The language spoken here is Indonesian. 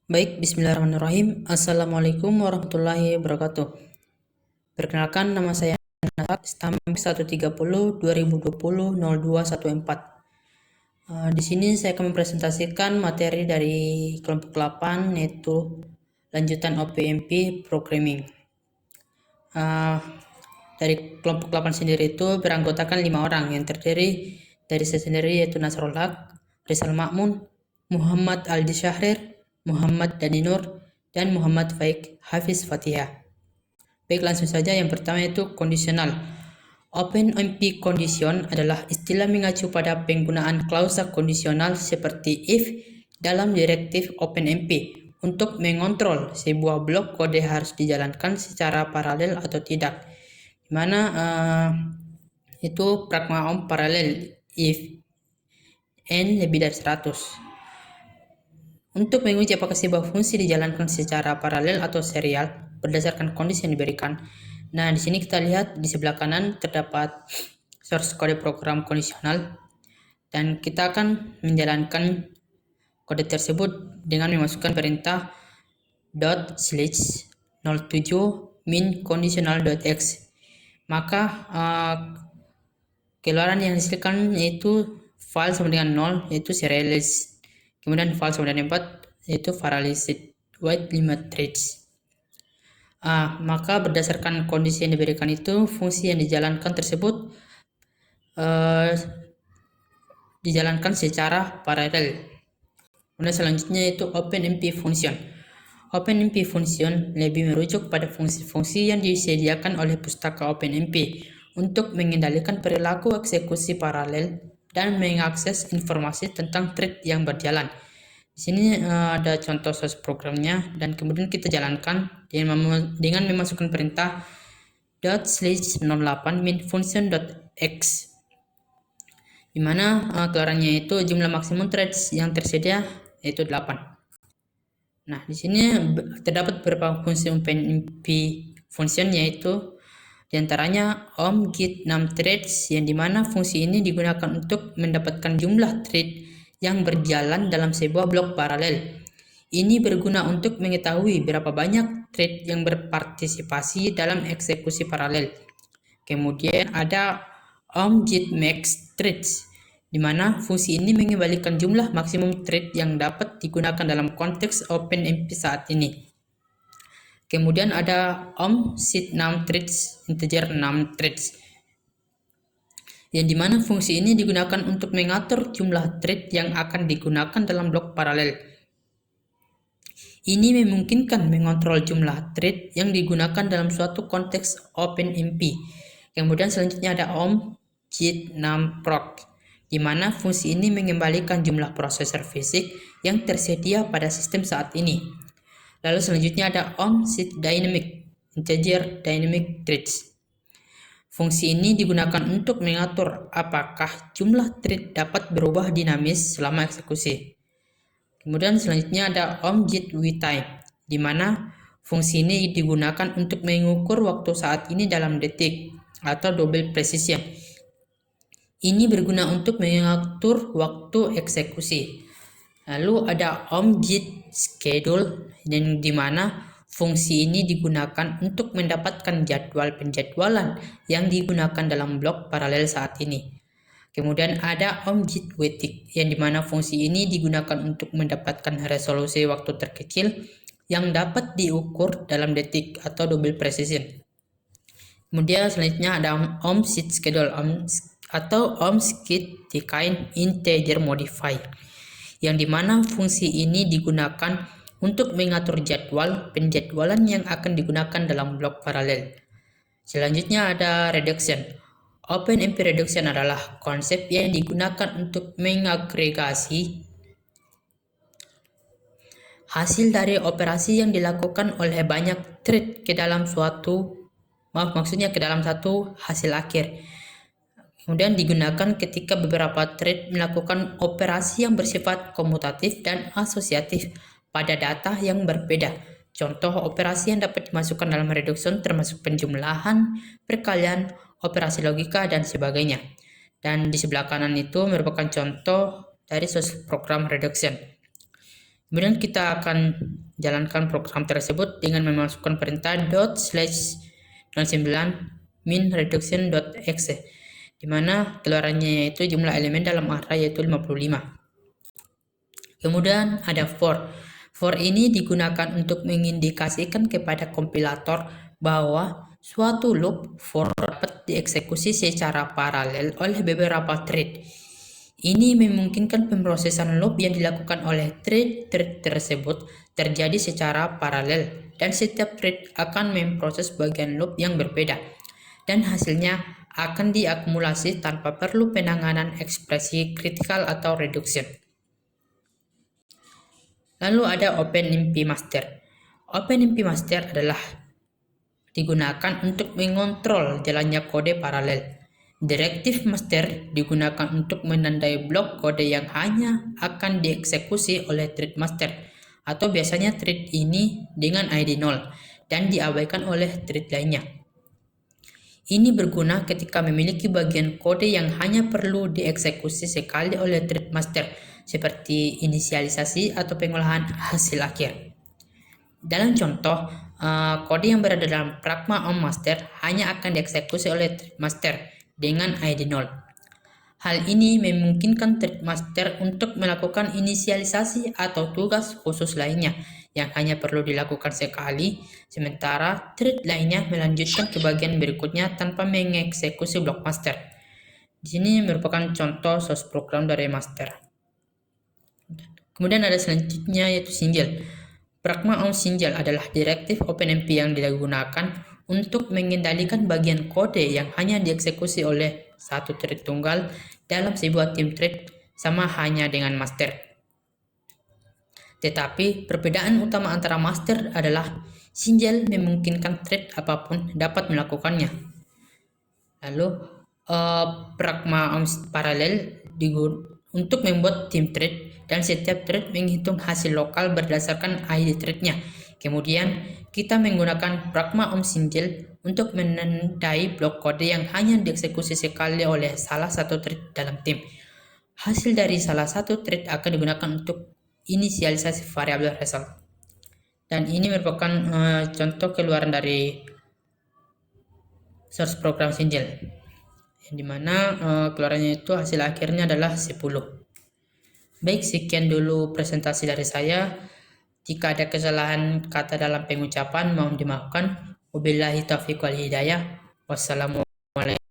Baik, bismillahirrahmanirrahim. Assalamualaikum warahmatullahi wabarakatuh. Perkenalkan, nama saya Nasat, stamp 130 2020 0214. Di sini saya akan mempresentasikan materi dari kelompok 8, yaitu lanjutan OPMP Programming. Dari kelompok 8 sendiri itu beranggotakan 5 orang yang terdiri dari saya sendiri, yaitu Nasrul Haq, Rizal Ma'mun, Muhammad Aldi Syahrir, Muhammad Dani Nur, dan Muhammad Faik Hafiz Fatihah. Baik, langsung saja. Yang pertama itu kondisional. OpenMP condition adalah istilah mengacu pada penggunaan klausa kondisional seperti if dalam direktif OpenMP untuk mengontrol sebuah blok kode harus dijalankan secara paralel atau tidak. Dimana itu pragma om paralel if n lebih dari 100. Untuk menguji apakah sebuah fungsi dijalankan secara paralel atau serial berdasarkan kondisi yang diberikan. Nah, di sini kita lihat di sebelah kanan terdapat source kode program kondisional, dan kita akan menjalankan kode tersebut dengan memasukkan perintah ./07 min conditional.x. Maka keluaran yang dihasilkan yaitu file sama dengan 0, yaitu serialized. Kemudian file sama dengan 4, yaitu parallelized with 5 threads. Maka berdasarkan kondisi yang diberikan itu, fungsi yang dijalankan tersebut dijalankan secara paralel. Kemudian selanjutnya itu OpenMP function. OpenMP function lebih merujuk pada fungsi-fungsi yang disediakan oleh pustaka OpenMP untuk mengendalikan perilaku eksekusi paralel dan mengakses informasi tentang thread yang berjalan. Di sini ada contoh source programnya, dan kemudian kita jalankan dengan memasukkan perintah ./08 min function.x, di mana keluarannya itu jumlah maksimum threads yang tersedia yaitu 8. Nah, di sini terdapat beberapa fungsi OpenMP function, yaitu diantaranya om get 6 threads, yang dimana fungsi ini digunakan untuk mendapatkan jumlah thread yang berjalan dalam sebuah blok paralel. Ini berguna untuk mengetahui berapa banyak thread yang berpartisipasi dalam eksekusi paralel. Kemudian ada get max threads, di mana fungsi ini mengembalikan jumlah maksimum thread yang dapat digunakan dalam konteks OpenMP saat ini. Kemudian ada set 6 threads, integer 6 threads, yang dimana fungsi ini digunakan untuk mengatur jumlah thread yang akan digunakan dalam blok paralel. Ini memungkinkan mengontrol jumlah thread yang digunakan dalam suatu konteks OpenMP. Kemudian selanjutnya ada get 6 proc, di mana fungsi ini mengembalikan jumlah prosesor fisik yang tersedia pada sistem saat ini. Lalu selanjutnya ada set dynamic, integer dynamic threads. Fungsi ini digunakan untuk mengatur apakah jumlah thread dapat berubah dinamis selama eksekusi. Kemudian selanjutnya ada get wtime, di mana fungsi ini digunakan untuk mengukur waktu saat ini dalam detik atau double precision. Ini berguna untuk mengatur waktu eksekusi. Lalu ada get schedule, yang dimana fungsi ini digunakan untuk mendapatkan jadwal penjadwalan yang digunakan dalam blok paralel saat ini. Kemudian ada get waiting, yang dimana fungsi ini digunakan untuk mendapatkan resolusi waktu terkecil yang dapat diukur dalam detik atau double precision. Kemudian selanjutnya ada set schedule atau set decline integer modifier, yang dimana fungsi ini digunakan untuk mengatur jadwal penjadwalan yang akan digunakan dalam blok paralel. Selanjutnya ada reduction. OpenMP reduction adalah konsep yang digunakan untuk mengagregasi hasil dari operasi yang dilakukan oleh banyak thread ke dalam satu hasil akhir. Kemudian digunakan ketika beberapa thread melakukan operasi yang bersifat komutatif dan asosiatif pada data yang berbeda. Contoh operasi yang dapat dimasukkan dalam reduction termasuk penjumlahan, perkalian, operasi logika, dan sebagainya. Dan di sebelah kanan itu merupakan contoh dari source program reduction. Kemudian kita akan jalankan program tersebut dengan memasukkan perintah ./09 min_reduction.exe, di mana keluarannya yaitu jumlah elemen dalam array yaitu 55. Kemudian ada for. For ini digunakan untuk mengindikasikan kepada kompilator bahwa suatu loop for dapat dieksekusi secara paralel oleh beberapa thread. Ini memungkinkan pemrosesan loop yang dilakukan oleh thread tersebut terjadi secara paralel, dan setiap thread akan memproses bagian loop yang berbeda, dan hasilnya akan diakumulasi tanpa perlu penanganan ekspresi kritikal atau reduction. Lalu ada OpenMP Master. OpenMP Master adalah digunakan untuk mengontrol jalannya kode paralel. Direktif master digunakan untuk menandai blok kode yang hanya akan dieksekusi oleh thread master, atau biasanya thread ini dengan ID 0 dan diabaikan oleh thread lainnya. Ini berguna ketika memiliki bagian kode yang hanya perlu dieksekusi sekali oleh thread master, seperti inisialisasi atau pengolahan hasil akhir. Dalam contoh, kode yang berada dalam pragma om master hanya akan dieksekusi oleh thread master dengan ID 0. Hal ini memungkinkan thread master untuk melakukan inisialisasi atau tugas khusus lainnya yang hanya perlu dilakukan sekali, sementara thread lainnya melanjutkan ke bagian berikutnya tanpa mengeksekusi blok master. Di sini merupakan contoh source program dari master. Kemudian ada selanjutnya yaitu single. Pragma om single adalah direktif OpenMP yang digunakan untuk mengendalikan bagian kode yang hanya dieksekusi oleh satu thread tunggal dalam sebuah tim thread, sama hanya dengan master. Tetapi perbedaan utama antara master adalah single memungkinkan thread apapun dapat melakukannya. Lalu pragma om paralel untuk membuat tim thread, dan setiap thread menghitung hasil lokal berdasarkan ID threadnya. Kemudian kita menggunakan pragma om single untuk menandai blok kode yang hanya dieksekusi sekali oleh salah satu thread dalam tim. Hasil dari salah satu thread akan digunakan untuk inisialisasi variabel result. Dan ini merupakan contoh keluaran dari source program single, yang dimana keluarannya itu hasil akhirnya adalah 10. Baik, sekian dulu presentasi dari saya. Jika ada kesalahan kata dalam pengucapan, mohon dimaafkan. Wabillahi taufiq wal hidayah. Wassalamualaikum.